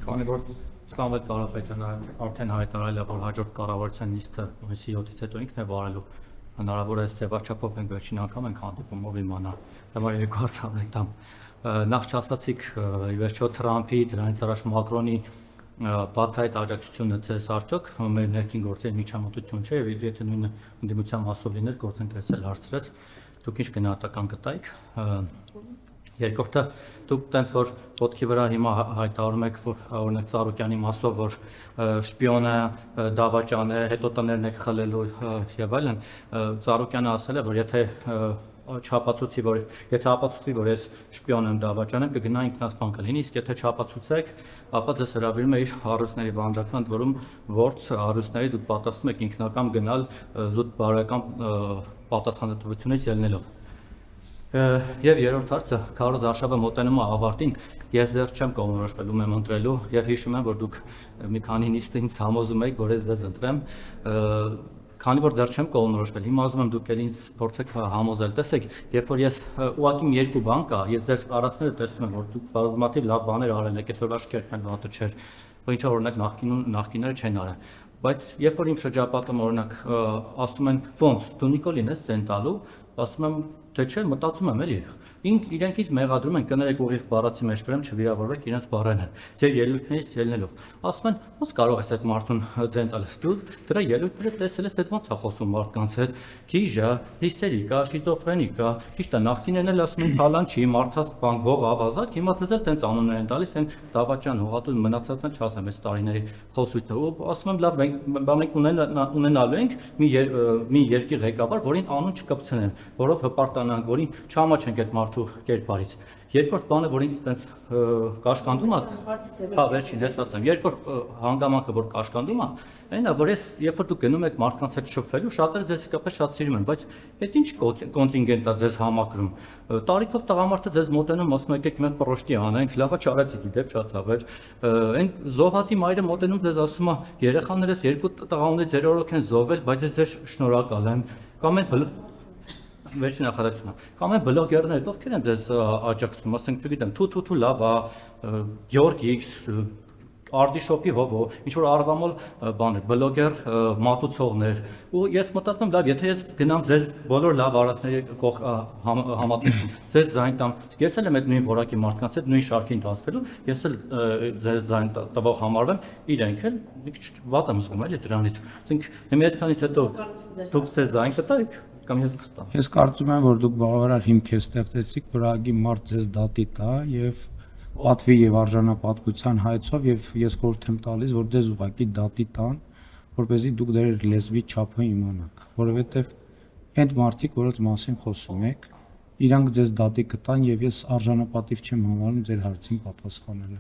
Քանի որ Սամվել Կարապետյանը արդեն հայտարարել է, որ հաջորդ կառավարության նիստը հունիսի 7-ից հետո ինքն է վարելու, հնարավոր է ձևաչափով մենք վերջին անգամ ենք հանդիպում, ով իմանա, դեռ երկու հարցանել տամ։ Նախ չասացիք, ի վերջո Թրամփի, դրանից առաջ Մակրոնի բացահայտ աջակցությունը ձեզ արդյոք մեր ներքին գործերի միջամտություն չէ, եւ եթե նույնը ընդդիմության մասով լիներ, գործընկերել հարցրեց, դուք ինչ գնահատական կտայիք։ Երկրորդը դուք տենց որ ոտքի վրա հիմա հայտարարում եք, որ օրինակ Ծառուկյանի մասով, որ շպիոնը դավաճան է, հետո տներն եք խլելու եւ այլն, Ծառուկյանը ասել է, որ եթե չապացուցի, որ ես շպիոն եմ, դավաճան եմ, կգնա ինքնասպան կլինի, իսկ եթե չապացուցեք, ապա ձեզ հրավիրում է իր հարուստների բանջարական ընդվորում որց հարուստների դուք պատասխանում եք ինքնակամ գնալ զուտ բարոյական պատասխանատվությունից ելնելով։ Եվ երրորդ հարցը, Քարոզ Արշավը մոտենում է ավարտին, ես դեռ չեմ կողմնորոշվել ում եմ ընտրելու եւ հիշում եմ, որ դուք մի քանի նիստ ինձ համոզում եք, որ ես դες ընտրեմ, քանի որ դեռ չեմ կողմնորոշվել, հիմա ասում եմ դուք ինձ փորձեք համոզել, տեսեք, երբ որ ես ուղղակի երկու բան կա, ես ձեր առածները տեսնում եմ, որ դուք բազմաթիվ լավ բաներ արել եք, այսօր աշկերտն վատը չէր, ինչ որ օրինակ նախկինները չեն արել, բայց երբ որ իմ շրջապատում օրինակ ասում են ոնց դու Նիկոլին ես ցեն տալու, ասում եմ թե չէ, մտածում եմ էլի, իրենք ինձ մեղադրում են կներեք ուղիղ բառացի մեջ գրեմ չվիրավորեք իրենց բառերն են, ձեր ելույթներից ելնելով, ասում են ոնց կարող ես այդ մարդուն ցեն տալ, դու դրա ելույթները տեսել ես, դե ոնց է խոսում մարդկանց հետ, գիժա, հիստերիկա, շիզոֆրենիկա, ճիշտ է, նախկիններն էլ ասում են թալան չի, մարդաց բան գող ավազակ, հիմա դες էլ տենց անուններ են տալիս, են դավաճան, հողատու մնացածն չասեմ այս տարիների խոսույթը, ու ասում եմ լավ, մենք ունենալու ենք մի երկիր ղեկավար, որին անուն չկպցնեն, որով հպարտանանք, որին չամաչենք այդ մարդու կերպարից։ Երկրորդ բանը, որ ինձ տենց կաշկանդում է, հա, վերջին ես ասեմ, երկրորդ հանգամանքը, որ կաշկանդում է, այնա, որ ես երբ որ դուք գնում եք մարդկանց հետ շփվելու, շատերը ձեզ իսկապես շատ սիրում են, բայց այդ ինչ կոնտինգենտ է ձեզ համակրում։ Տարիքով տղամարդը ձեզ մոտենում, ասում է եկեք մենք պրոշտի անենք, լավա չարեցիք, դեպ շատ հավեր։ Այն զոհվածի մայրը մոտենում ձեզ ասում է, երեխաներս երկու տղա ունի, ձեր օրոք են զոհվել, բայց ես ձեր շնորհակալ եմ։ Կամ այն վերջին նախադասությունը, կամ այն բլոգերները, ովքեր են ձեզ աջակցում, ասենք, չգիտեմ, թու լավ է, Գյորգ X, Արդիշոպի հովո, ինչ որ արվամոլ բաներ, բլոգեր, մատուցողներ, ու ես մտածում եմ, լավ, եթե ես գնամ ձեզ բոլոր լավ արածների համատուցում, ձեզ ձայն տամ, ես էլ եմ այդ նույն որակի մարդկանց հետ նույն շարքին դասվելու, ես էլ ձեզ ձայն տվող համարվեմ, իրենք էլ մի քիչ վատ եմ զգում էլի դրանից, ասենք, հիմա այսքանից հետո դուք ձեզ ձայն կտայիք կամ ես կստամ։ Ես կարծում եմ, որ դուք բավարար հիմքեր ստեղծեցիք, որ ագի մարդ ձեզ դատի տա եւ պատվի եւ արժանապատվության հայցով եւ ես խորհուրդ եմ տալիս, որ ձեզ ուղակի դատի տան, որպեսզի դուք դեր լեզվի չափը իմանաք, որովհետեւ այդ մարդիկ, որոնց մասին խոսում եք, իրանք ձեզ դատի կտան եւ ես արժանապատիվ չեմ համարում ձեր հարցին պատասխանելու։